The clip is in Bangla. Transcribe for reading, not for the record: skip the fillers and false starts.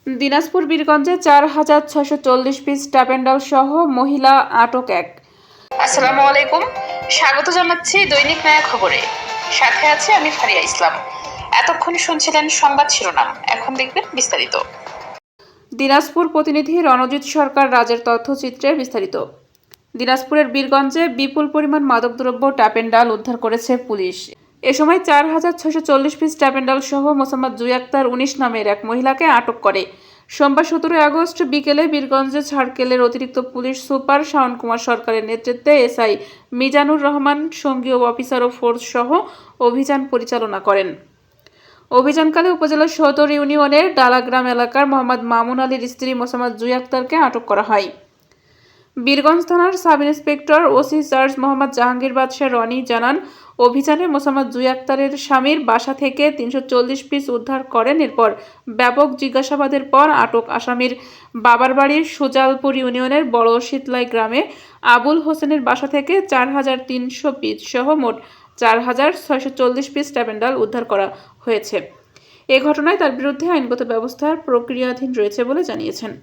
দিনাজপুর বীরগঞ্জে ৪,৬৪০ পিস ট্যাপেন্ডাল সহ মহিলা আটক এক। আসসালামু আলাইকুম, স্বাগত জানাচ্ছি দৈনিক নয়া খবরে। সাথে আছে আমি ফারিয়া ইসলাম। এতক্ষণ শুনছিলেন সংবাদ শিরোনাম, এখন দেখবেন বিস্তারিত। দিনাজপুর প্রতিনিধি রণজিৎ সরকার রাজের তথ্যচিত্রে বিস্তারিত। দিনাজপুরের বীরগঞ্জে বিপুল পরিমাণ মাদকদ্রব্য ট্যাপেন্ডাল উদ্ধার করেছে পুলিশ। এ সময় ৪,৬৪০ পিস ট্যাপেন্ডাল সহ মোসাম্মদ জুই আক্তার ১৯ নামের এক মহিলাকে আটক করে। সোমবার ১৭ আগস্ট বিকেলে বীরগঞ্জে সার্কেলের অতিরিক্ত পুলিশ সুপার শাওন কুমার সরকারের নেতৃত্বে এসআই মিজানুর রহমান, সঙ্গীয় অফিসার ও ফোর্স সহ অভিযান পরিচালনা করেন। অভিযানকালে উপজেলার সদর ইউনিয়নের ডালাগ্রাম এলাকার মোহাম্মদ মামুন আলীর স্ত্রী মোসাম্মদ জুই আক্তারকে আটক করা হয়। বীরগঞ্জ থানার sub inspector OC charge Mohammad Jahangir বাদশাহ রনি জানান, অভিযানে মোসাম্মদ জুই আক্তারের স্বামীর বাসা থেকে ৩৪০ পিস উদ্ধার করেন। এরপর ব্যাপক জিজ্ঞাসাবাদের পর আটক আসামির বাবার বাড়ির সুজালপুর ইউনিয়নের বড় শীতলাই গ্রামে আবুল হোসেনের বাসা থেকে ৪,৩০০ পিস সহ মোট ৪,৬৪০ পিস ট্যাপেন্ডাল উদ্ধার করা হয়েছে। এ ঘটনায় তার বিরুদ্ধে আইনগত ব্যবস্থার প্রক্রিয়াধীন রয়েছে বলে জানিয়েছেন।